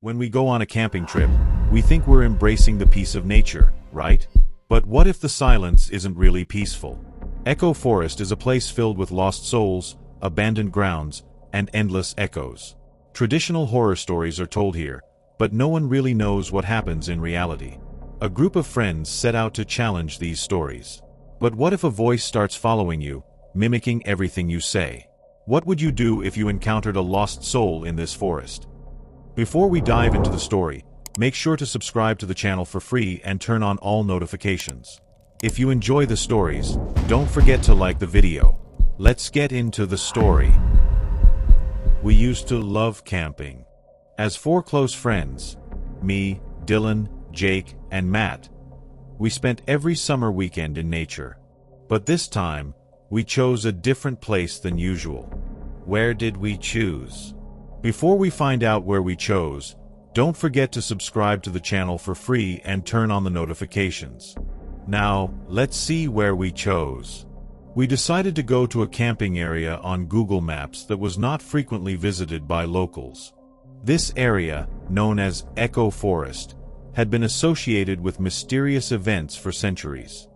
When we go on a camping trip, we think we're embracing the peace of nature, right? But what if the silence isn't really peaceful? Echo Forest is a place filled with lost souls, abandoned grounds, and endless echoes. Traditional horror stories are told here, but no one really knows what happens in reality. A group of friends set out to challenge these stories. But what if a voice starts following you, mimicking everything you say? What would you do if you encountered a lost soul in this forest? Before we dive into the story, make sure to subscribe to the channel for free and turn on all notifications. If you enjoy the stories, don't forget to like the video. Let's get into the story. We used to love camping. As four close friends, me, Dylan, Jake, and Matt, we spent every summer weekend in nature. But this time, we chose a different place than usual. Where did we choose? Before we find out where we chose, don't forget to subscribe to the channel for free and turn on the notifications. Now, let's see where we chose. We decided to go to a camping area on Google Maps that was not frequently visited by locals. This area, known as Echo Forest, had been associated with mysterious events for centuries.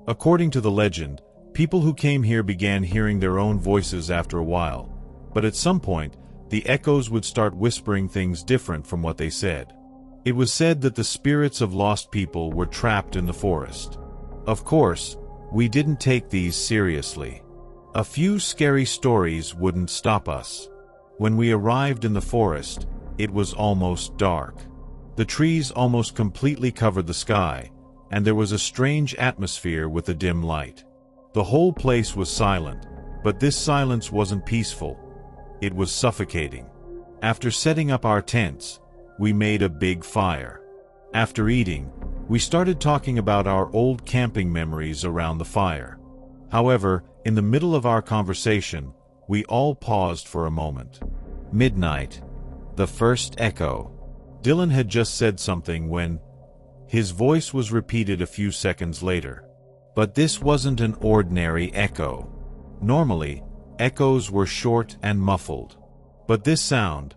According to the legend, people who came here began hearing their own voices after a while, but at some point, the echoes would start whispering things different from what they said. It was said that the spirits of lost people were trapped in the forest. Of course, we didn't take these seriously. A few scary stories wouldn't stop us. When we arrived in the forest, it was almost dark. The trees almost completely covered the sky, and there was a strange atmosphere with a dim light. The whole place was silent, but this silence wasn't peaceful. It was suffocating. After setting up our tents, we made a big fire. After eating, we started talking about our old camping memories around the fire. However, in the middle of our conversation, we all paused for a moment. Midnight. The first echo. Dylan had just said something when his voice was repeated a few seconds later. But this wasn't an ordinary echo. Normally, echoes were short and muffled. But this sound,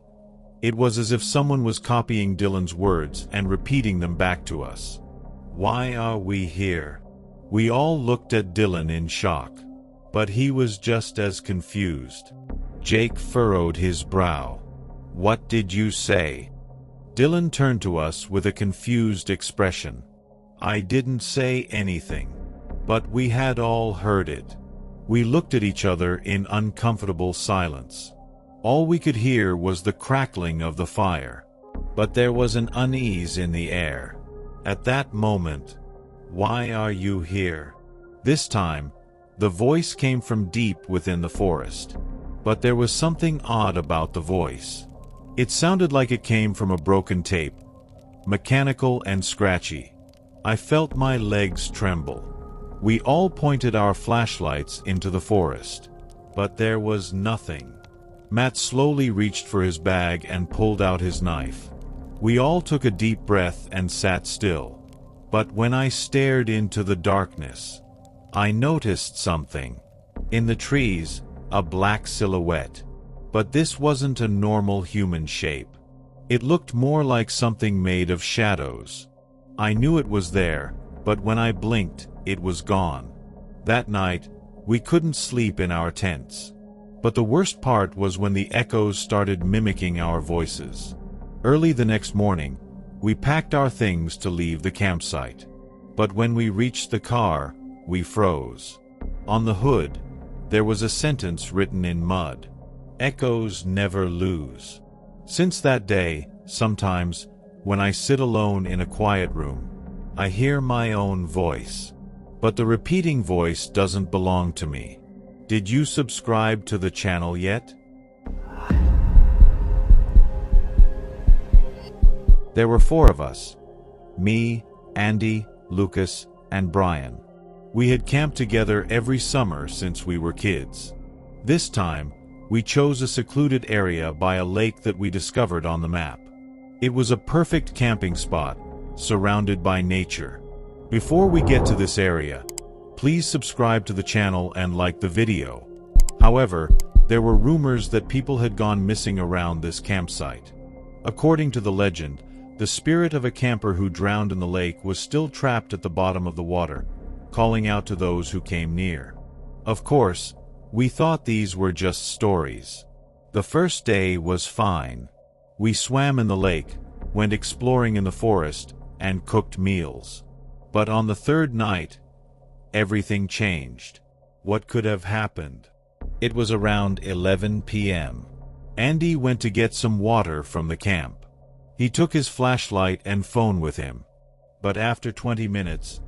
it was as if someone was copying Dylan's words and repeating them back to us. Why are we here? We all looked at Dylan in shock. But he was just as confused. Jake furrowed his brow. What did you say? Dylan turned to us with a confused expression. I didn't say anything. But we had all heard it. We looked at each other in uncomfortable silence. All we could hear was the crackling of the fire. But there was an unease in the air. At that moment, why are you here? This time, the voice came from deep within the forest. But there was something odd about the voice. It sounded like it came from a broken tape, mechanical and scratchy. I felt my legs tremble. We all pointed our flashlights into the forest. But there was nothing. Matt slowly reached for his bag and pulled out his knife. We all took a deep breath and sat still. But when I stared into the darkness, I noticed something. In the trees, a black silhouette. But this wasn't a normal human shape. It looked more like something made of shadows. I knew it was there, but when I blinked, it was gone. That night, we couldn't sleep in our tents. But the worst part was when the echoes started mimicking our voices. Early the next morning, we packed our things to leave the campsite. But when we reached the car, we froze. On the hood, there was a sentence written in mud. Echoes never lose. Since that day, sometimes, when I sit alone in a quiet room, I hear my own voice. But the repeating voice doesn't belong to me. Did you subscribe to the channel yet? There were four of us. Me, Andy, Lucas, and Brian. We had camped together every summer since we were kids. This time, we chose a secluded area by a lake that we discovered on the map. It was a perfect camping spot, surrounded by nature. Before we get to this area, please subscribe to the channel and like the video. However, there were rumors that people had gone missing around this campsite. According to the legend, the spirit of a camper who drowned in the lake was still trapped at the bottom of the water, calling out to those who came near. Of course, we thought these were just stories. The first day was fine. We swam in the lake, went exploring in the forest, and cooked meals. But on the third night, everything changed. What could have happened? It was around 11 p.m. Andy went to get some water from the camp. He took his flashlight and phone with him. But after 20 minutes,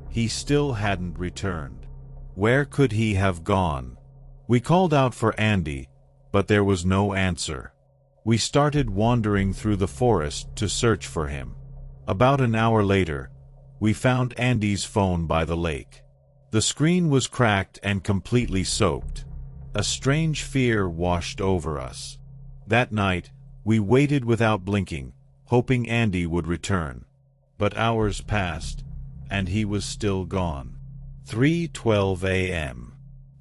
he still hadn't returned. Where could he have gone? We called out for Andy, but there was no answer. We started wandering through the forest to search for him. About an hour later, we found Andy's phone by the lake. The screen was cracked and completely soaked. A strange fear washed over us. That night, we waited without blinking, hoping Andy would return. But hours passed, and he was still gone. 3:12 a.m.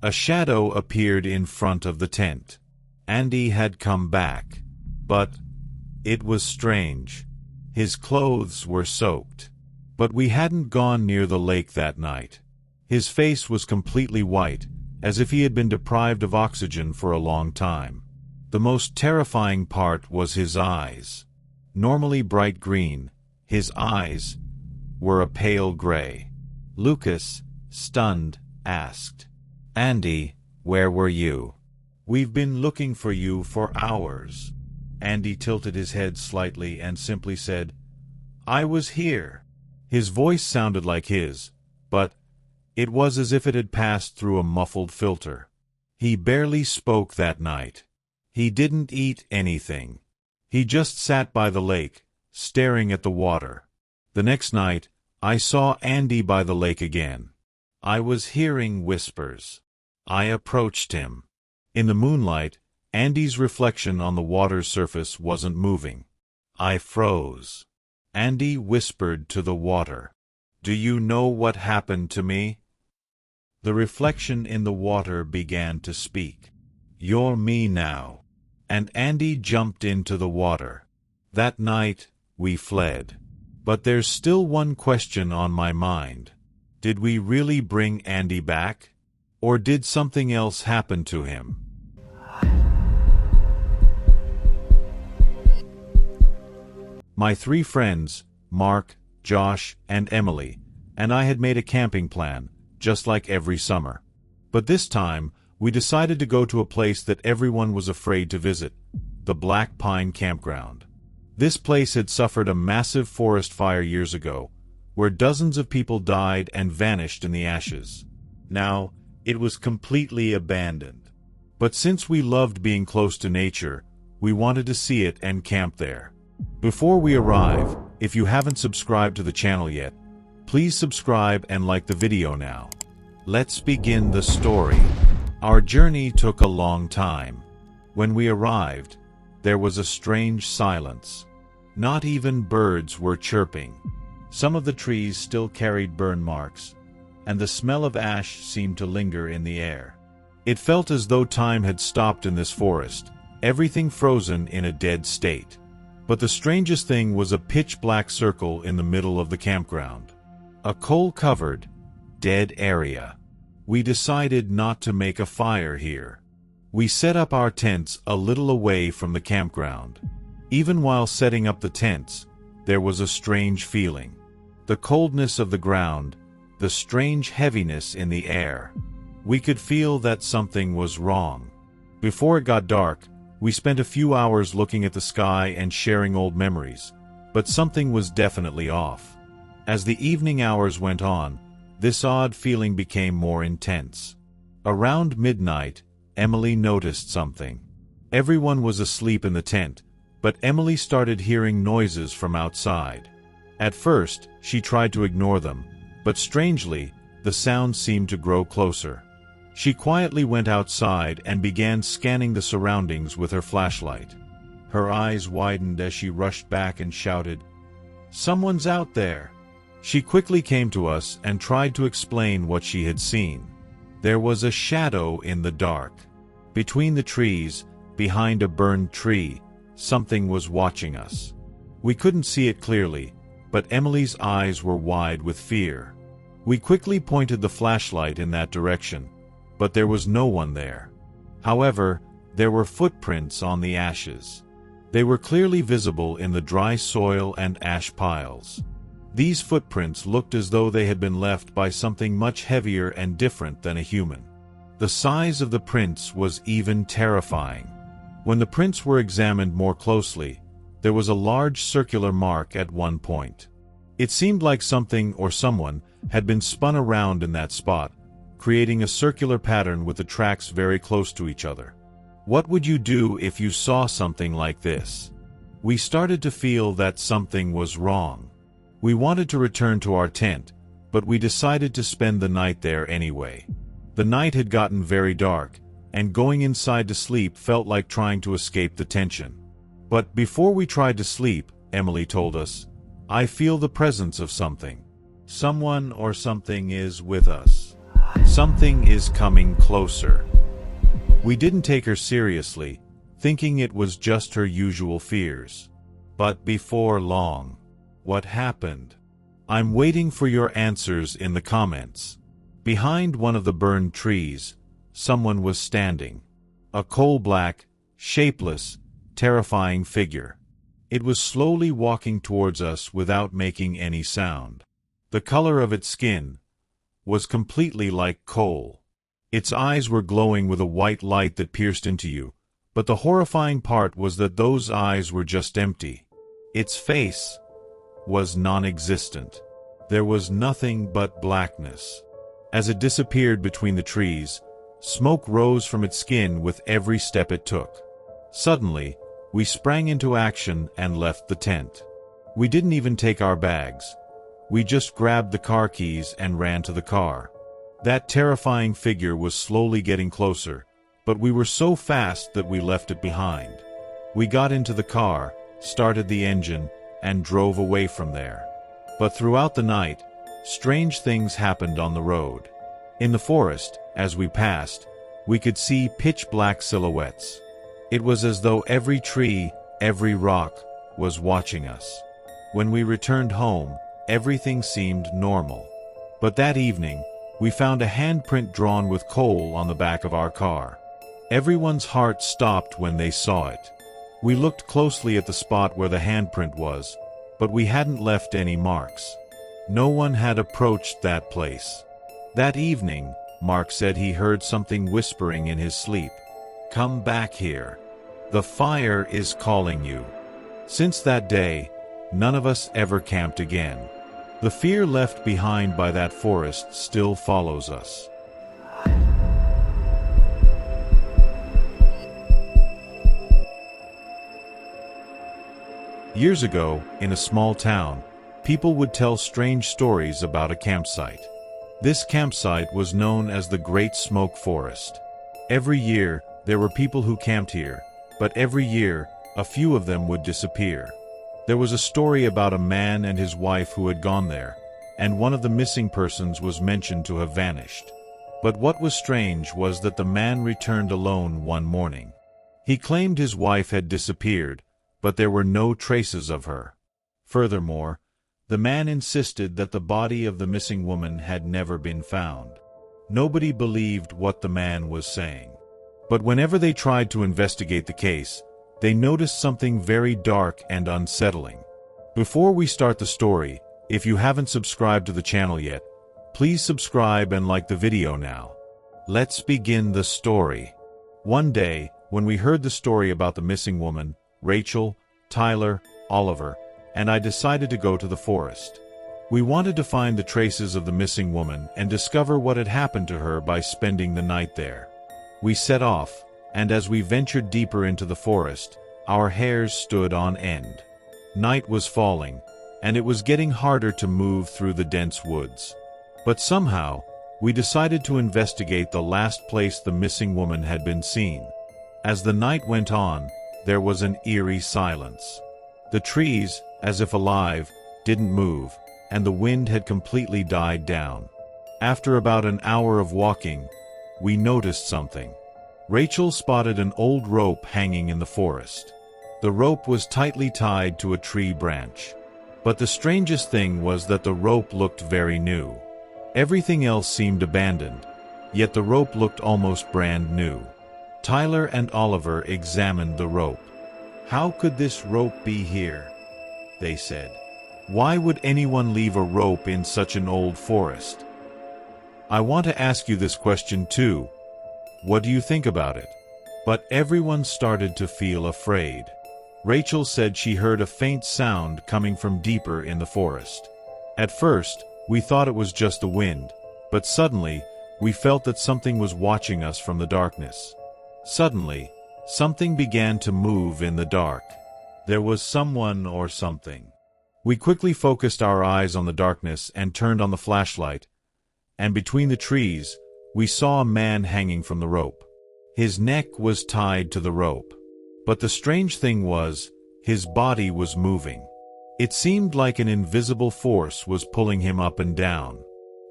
A shadow appeared in front of the tent. Andy had come back. But it was strange. His clothes were soaked. But we hadn't gone near the lake that night. His face was completely white, as if he had been deprived of oxygen for a long time. The most terrifying part was his eyes. Normally bright green, his eyes were a pale gray. Lucas, stunned, asked, "Andy, where were you? We've been looking for you for hours." Andy tilted his head slightly and simply said, "I was here." His voice sounded like his, but it was as if it had passed through a muffled filter. He barely spoke that night. He didn't eat anything. He just sat by the lake, staring at the water. The next night, I saw Andy by the lake again. I was hearing whispers. I approached him. In the moonlight, Andy's reflection on the water's surface wasn't moving. I froze. Andy whispered to the water, "Do you know what happened to me?" The reflection in the water began to speak. "You're me now." And Andy jumped into the water. That night, we fled. But there's still one question on my mind. Did we really bring Andy back? Or did something else happen to him? My 3 friends, Mark, Josh, and Emily, and I had made a camping plan, just like every summer. But this time, we decided to go to a place that everyone was afraid to visit, the Black Pine Campground. This place had suffered a massive forest fire years ago, where dozens of people died and vanished in the ashes. Now, it was completely abandoned. But since we loved being close to nature, we wanted to see it and camp there. Before we arrive, if you haven't subscribed to the channel yet, please subscribe and like the video now. Let's begin the story. Our journey took a long time. When we arrived, there was a strange silence. Not even birds were chirping. Some of the trees still carried burn marks, and the smell of ash seemed to linger in the air. It felt as though time had stopped in this forest, everything frozen in a dead state. But the strangest thing was a pitch-black circle in the middle of the campground. A coal-covered, dead area. We decided not to make a fire here. We set up our tents a little away from the campground. Even while setting up the tents, there was a strange feeling. The coldness of the ground, the strange heaviness in the air. We could feel that something was wrong. Before it got dark, we spent a few hours looking at the sky and sharing old memories, but something was definitely off. As the evening hours went on, this odd feeling became more intense. Around midnight, Emily noticed something. Everyone was asleep in the tent, but Emily started hearing noises from outside. At first, she tried to ignore them, but strangely, the sounds seemed to grow closer. She quietly went outside and began scanning the surroundings with her flashlight. Her eyes widened as she rushed back and shouted, "Someone's out there!" She quickly came to us and tried to explain what she had seen. There was a shadow in the dark. Between the trees, behind a burned tree, something was watching us. We couldn't see it clearly, but Emily's eyes were wide with fear. We quickly pointed the flashlight in that direction, but there was no one there. However, there were footprints on the ashes. They were clearly visible in the dry soil and ash piles. These footprints looked as though they had been left by something much heavier and different than a human. The size of the prints was even terrifying. When the prints were examined more closely, there was a large circular mark at one point. It seemed like something or someone had been spun around in that spot, creating a circular pattern with the tracks very close to each other. What would you do if you saw something like this? We started to feel that something was wrong. We wanted to return to our tent, but we decided to spend the night there anyway. The night had gotten very dark, and going inside to sleep felt like trying to escape the tension. But before we tried to sleep, Emily told us, "I feel the presence of something. Someone or something is with us. Something is coming closer." We didn't take her seriously, thinking it was just her usual fears. But before long, what happened? I'm waiting for your answers in the comments. Behind one of the burned trees, someone was standing. A coal-black, shapeless, terrifying figure. It was slowly walking towards us without making any sound. The color of its skin was completely like coal. Its eyes were glowing with a white light that pierced into you, but the horrifying part was that those eyes were just empty. Its face was non-existent. There was nothing but blackness. As it disappeared between the trees, smoke rose from its skin with every step it took. Suddenly, we sprang into action and left the tent. We didn't even take our bags. We just grabbed the car keys and ran to the car. That terrifying figure was slowly getting closer, but we were so fast that we left it behind. We got into the car, started the engine, and drove away from there. But throughout the night, strange things happened on the road. In the forest, as we passed, we could see pitch-black silhouettes. It was as though every tree, every rock, was watching us. When we returned home, everything seemed normal. But that evening, we found a handprint drawn with coal on the back of our car. Everyone's heart stopped when they saw it. We looked closely at the spot where the handprint was, but we hadn't left any marks. No one had approached that place. That evening, Mark said he heard something whispering in his sleep. "Come back here. The fire is calling you." Since that day, none of us ever camped again. The fear left behind by that forest still follows us. Years ago, in a small town, people would tell strange stories about a campsite. This campsite was known as the Great Smoke Forest. Every year, there were people who camped here, but every year, a few of them would disappear. There was a story about a man and his wife who had gone there, and one of the missing persons was mentioned to have vanished. But what was strange was that the man returned alone one morning. He claimed his wife had disappeared, but there were no traces of her. Furthermore, the man insisted that the body of the missing woman had never been found. Nobody believed what the man was saying. But whenever they tried to investigate the case, they noticed something very dark and unsettling. Before we start the story, if you haven't subscribed to the channel yet, please subscribe and like the video now. Let's begin the story. One day, when we heard the story about the missing woman, Rachel, Tyler, Oliver, and I decided to go to the forest. We wanted to find the traces of the missing woman and discover what had happened to her by spending the night there. We set off, and as we ventured deeper into the forest, our hairs stood on end. Night was falling, and it was getting harder to move through the dense woods. But somehow, we decided to investigate the last place the missing woman had been seen. As the night went on, there was an eerie silence. The trees, as if alive, didn't move, and the wind had completely died down. After about an hour of walking, we noticed something. Rachel spotted an old rope hanging in the forest. The rope was tightly tied to a tree branch. But the strangest thing was that the rope looked very new. Everything else seemed abandoned, yet the rope looked almost brand new. Tyler and Oliver examined the rope. "How could this rope be here?" they said. "Why would anyone leave a rope in such an old forest?" I want to ask you this question too. What do you think about it? But everyone started to feel afraid. Rachel said she heard a faint sound coming from deeper in the forest. At first, we thought it was just the wind, but suddenly, we felt that something was watching us from the darkness. Suddenly, something began to move in the dark. There was someone or something. We quickly focused our eyes on the darkness and turned on the flashlight, and between the trees, we saw a man hanging from the rope. His neck was tied to the rope. But the strange thing was, his body was moving. It seemed like an invisible force was pulling him up and down.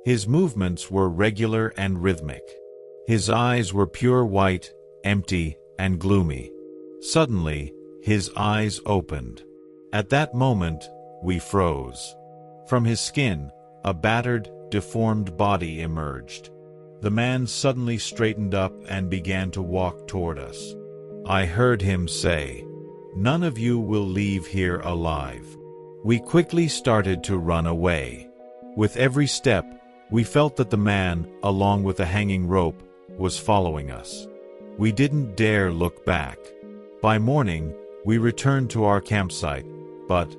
His movements were regular and rhythmic. His eyes were pure white, empty, and gloomy. Suddenly, his eyes opened. At that moment, we froze. From his skin, a battered, deformed body emerged. The man suddenly straightened up and began to walk toward us. I heard him say, "None of you will leave here alive." We quickly started to run away. With every step, we felt that the man, along with the hanging rope, was following us. We didn't dare look back. By morning, we returned to our campsite, but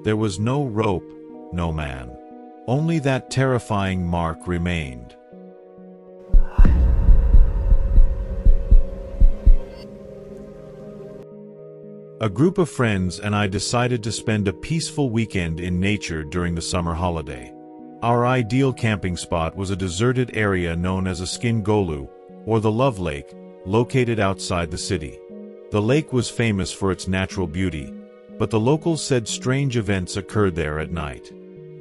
there was no rope, no man. Only that terrifying mark remained. A group of friends and I decided to spend a peaceful weekend in nature during the summer holiday. Our ideal camping spot was a deserted area known as Askingolu, or the Love Lake, located outside the city. The lake was famous for its natural beauty, but the locals said strange events occurred there at night.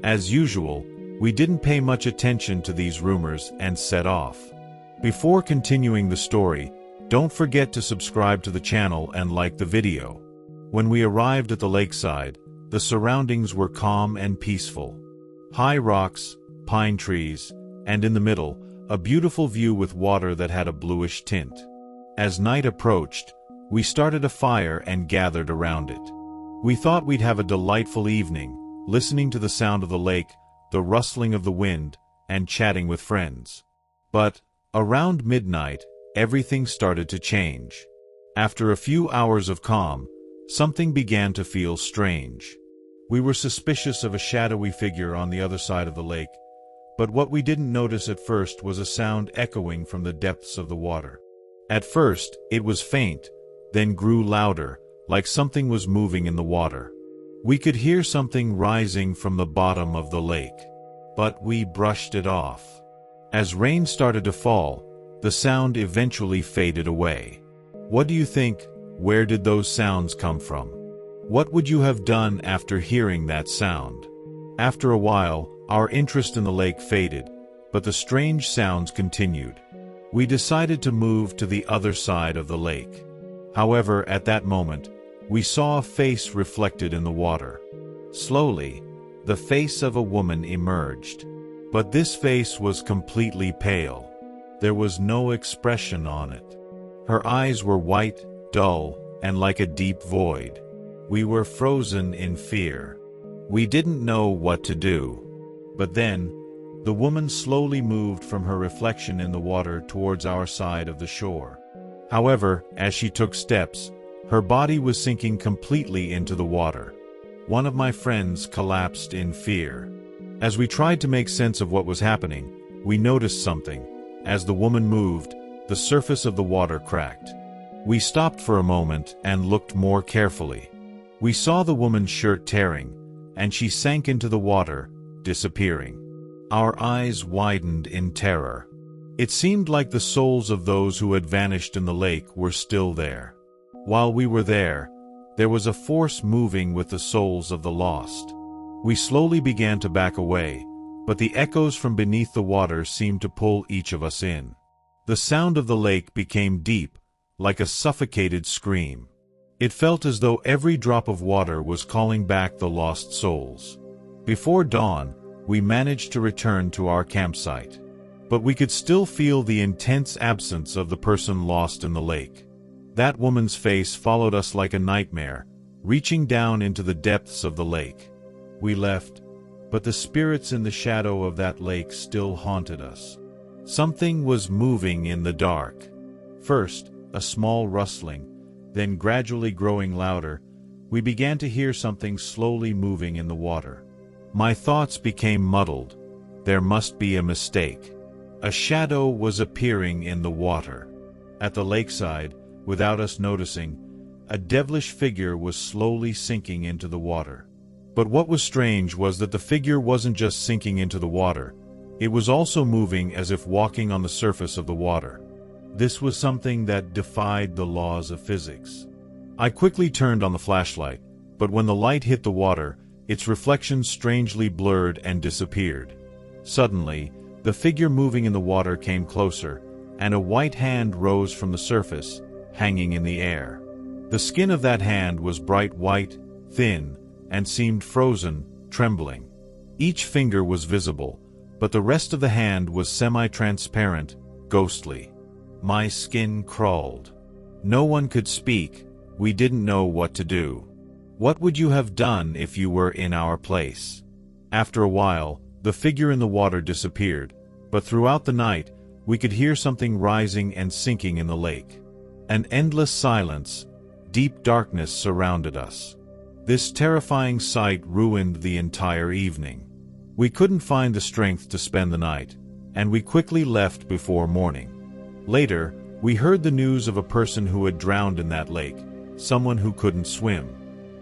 As usual, we didn't pay much attention to these rumors and set off. Before continuing the story, don't forget to subscribe to the channel and like the video. When we arrived at the lakeside, the surroundings were calm and peaceful. High rocks, pine trees, and in the middle, a beautiful view with water that had a bluish tint. As night approached, we started a fire and gathered around it. We thought we'd have a delightful evening, listening to the sound of the lake, the rustling of the wind, and chatting with friends. But, around midnight, everything started to change. After a few hours of calm, something began to feel strange. We were suspicious of a shadowy figure on the other side of the lake, but what we didn't notice at first was a sound echoing from the depths of the water. At first, it was faint, then grew louder, like something was moving in the water. We could hear something rising from the bottom of the lake, but we brushed it off. As rain started to fall, the sound eventually faded away. What do you think? Where did those sounds come from? What would you have done after hearing that sound? After a while, our interest in the lake faded, but the strange sounds continued. We decided to move to the other side of the lake. However, at that moment, we saw a face reflected in the water. Slowly, the face of a woman emerged. But this face was completely pale. There was no expression on it. Her eyes were white, dull, and like a deep void. We were frozen in fear. We didn't know what to do. But then, the woman slowly moved from her reflection in the water towards our side of the shore. However, as she took steps, her body was sinking completely into the water. One of my friends collapsed in fear. As we tried to make sense of what was happening, we noticed something. As the woman moved, the surface of the water cracked. We stopped for a moment and looked more carefully. We saw the woman's shirt tearing, and she sank into the water, disappearing. Our eyes widened in terror. It seemed like the souls of those who had vanished in the lake were still there. While we were there was a force moving with the souls of the lost. We slowly began to back away, but the echoes from beneath the water seemed to pull each of us in. The sound of the lake became deep, like a suffocated scream. It felt as though every drop of water was calling back the lost souls. Before dawn, we managed to return to our campsite. But we could still feel the intense absence of the person lost in the lake. That woman's face followed us like a nightmare, reaching down into the depths of the lake. We left, but the spirits in the shadow of that lake still haunted us. Something was moving in the dark. First, a small rustling, then gradually growing louder, we began to hear something slowly moving in the water. My thoughts became muddled. There must be a mistake. A shadow was appearing in the water. At the lakeside, without us noticing, a devilish figure was slowly sinking into the water. But what was strange was that the figure wasn't just sinking into the water, it was also moving as if walking on the surface of the water. This was something that defied the laws of physics. I quickly turned on the flashlight, but when the light hit the water, its reflection strangely blurred and disappeared. Suddenly, the figure moving in the water came closer, and a white hand rose from the surface, hanging in the air. The skin of that hand was bright white, thin, and seemed frozen, trembling. Each finger was visible, but the rest of the hand was semi-transparent, ghostly. My skin crawled. No one could speak. We didn't know what to do. What would you have done if you were in our place? After a while, the figure in the water disappeared, but throughout the night, we could hear something rising and sinking in the lake. An endless silence, deep darkness surrounded us. This terrifying sight ruined the entire evening. We couldn't find the strength to spend the night, and we quickly left before morning. Later, we heard the news of a person who had drowned in that lake, someone who couldn't swim.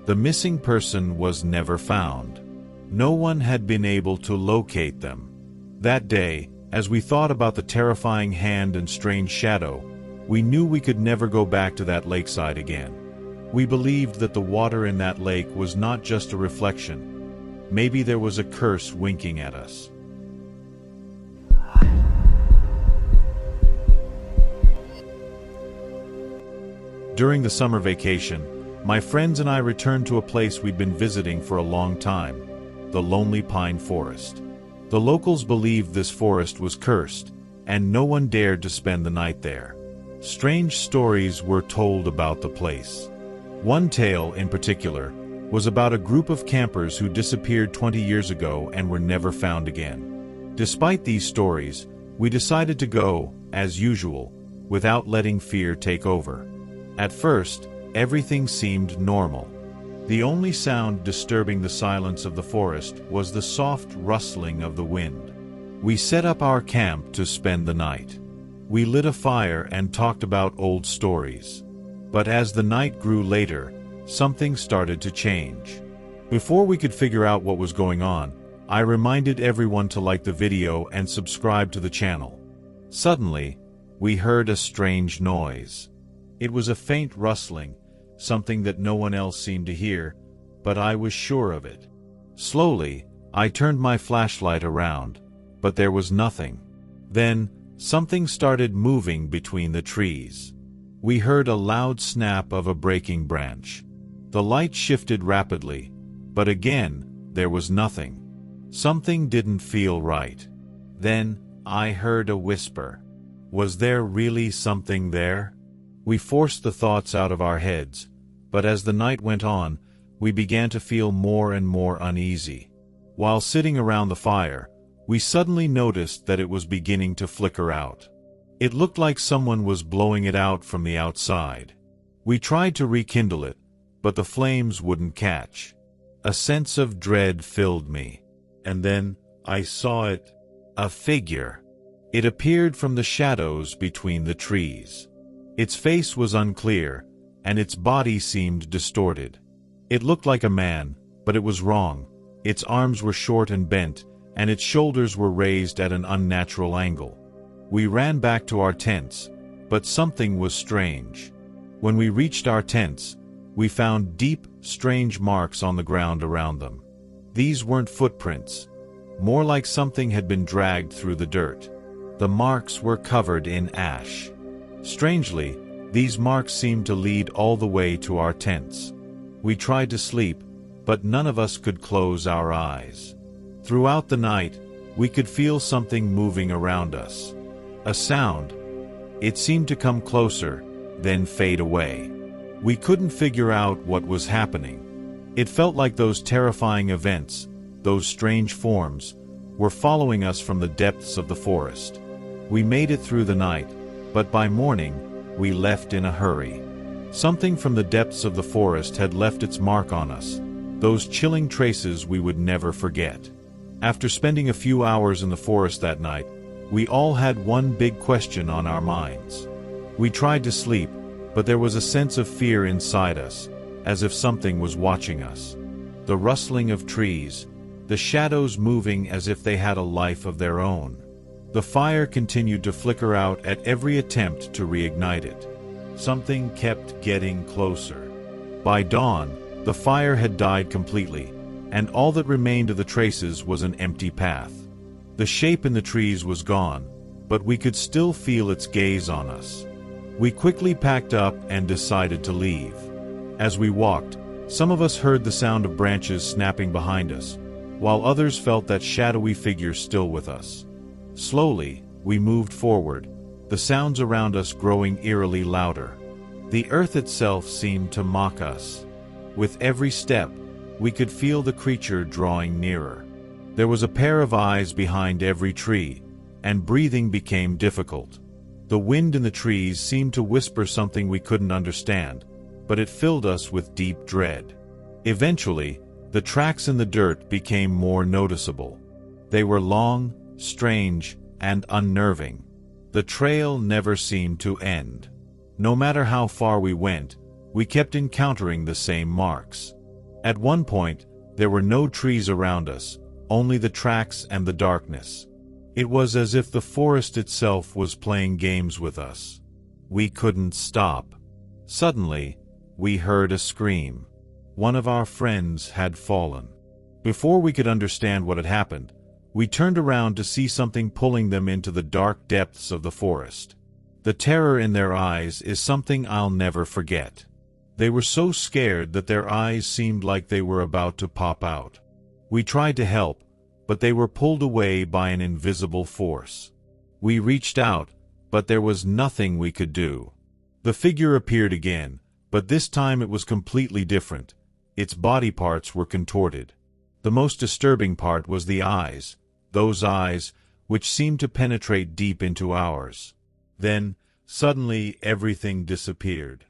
The missing person was never found. No one had been able to locate them. That day, as we thought about the terrifying hand and strange shadow, we knew we could never go back to that lakeside again. We believed that the water in that lake was not just a reflection. Maybe there was a curse winking at us. During the summer vacation, my friends and I returned to a place we'd been visiting for a long time, the Lonely Pine Forest. The locals believed this forest was cursed, and no one dared to spend the night there. Strange stories were told about the place. One tale, in particular, was about a group of campers who disappeared 20 years ago and were never found again. Despite these stories, we decided to go, as usual, without letting fear take over. At first, everything seemed normal. The only sound disturbing the silence of the forest was the soft rustling of the wind. We set up our camp to spend the night. We lit a fire and talked about old stories. But as the night grew later, something started to change. Before we could figure out what was going on, I reminded everyone to like the video and subscribe to the channel. Suddenly, we heard a strange noise. It was a faint rustling, something that no one else seemed to hear, but I was sure of it. Slowly, I turned my flashlight around, but there was nothing. Then, something started moving between the trees. We heard a loud snap of a breaking branch. The light shifted rapidly, but again, there was nothing. Something didn't feel right. Then, I heard a whisper. Was there really something there? We forced the thoughts out of our heads, but as the night went on, we began to feel more and more uneasy. While sitting around the fire, we suddenly noticed that it was beginning to flicker out. It looked like someone was blowing it out from the outside. We tried to rekindle it, but the flames wouldn't catch. A sense of dread filled me. And then, I saw it. A figure. It appeared from the shadows between the trees. Its face was unclear, and its body seemed distorted. It looked like a man, but it was wrong. Its arms were short and bent, and its shoulders were raised at an unnatural angle. We ran back to our tents, but something was strange. When we reached our tents, we found deep, strange marks on the ground around them. These weren't footprints. More like something had been dragged through the dirt. The marks were covered in ash. Strangely, These marks seemed to lead all the way to our tents. We tried to sleep, but none of us could close our eyes. Throughout the night, we could feel something moving around us. A sound. It seemed to come closer, then fade away. We couldn't figure out what was happening. It felt like those terrifying events, those strange forms, were following us from the depths of the forest. We made it through the night, but by morning, we left in a hurry. Something from the depths of the forest had left its mark on us, those chilling traces we would never forget. After spending a few hours in the forest that night, we all had one big question on our minds. We tried to sleep, but there was a sense of fear inside us, as if something was watching us. The rustling of trees, the shadows moving as if they had a life of their own. The fire continued to flicker out at every attempt to reignite it. Something kept getting closer. By dawn, the fire had died completely, and all that remained of the traces was an empty path. The shape in the trees was gone, but we could still feel its gaze on us. We quickly packed up and decided to leave. As we walked, some of us heard the sound of branches snapping behind us, while others felt that shadowy figure still with us. Slowly, we moved forward, the sounds around us growing eerily louder. The earth itself seemed to mock us. With every step, we could feel the creature drawing nearer. There was a pair of eyes behind every tree, and breathing became difficult. The wind in the trees seemed to whisper something we couldn't understand, but it filled us with deep dread. Eventually, the tracks in the dirt became more noticeable. They were long, strange, and unnerving. The trail never seemed to end. No matter how far we went, we kept encountering the same marks. At one point, there were no trees around us, only the tracks and the darkness. It was as if the forest itself was playing games with us. We couldn't stop. Suddenly, we heard a scream. One of our friends had fallen. Before we could understand what had happened, we turned around to see something pulling them into the dark depths of the forest. The terror in their eyes is something I'll never forget. They were so scared that their eyes seemed like they were about to pop out. We tried to help, but they were pulled away by an invisible force. We reached out, but there was nothing we could do. The figure appeared again, but this time it was completely different. Its body parts were contorted. The most disturbing part was the eyes, those eyes which seemed to penetrate deep into ours. Then, suddenly, everything disappeared.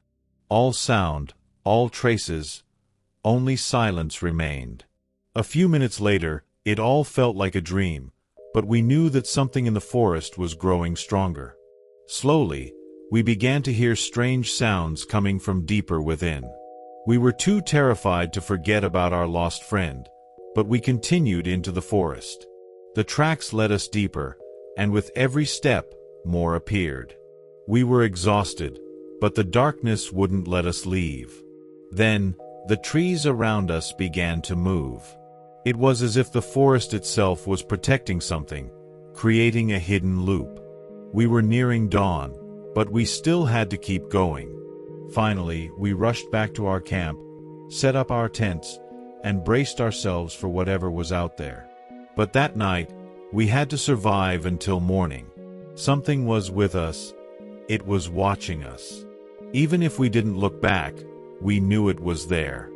All sound, all traces, only silence remained. A few minutes later, it all felt like a dream, but we knew that something in the forest was growing stronger. Slowly, we began to hear strange sounds coming from deeper within. We were too terrified to forget about our lost friend, but we continued into the forest. The tracks led us deeper, and with every step, more appeared. We were exhausted, but the darkness wouldn't let us leave. Then, the trees around us began to move. It was as if the forest itself was protecting something, creating a hidden loop. We were nearing dawn, but we still had to keep going. Finally, we rushed back to our camp, set up our tents, and braced ourselves for whatever was out there. But that night, we had to survive until morning. Something was with us. It was watching us. Even if we didn't look back, we knew it was there.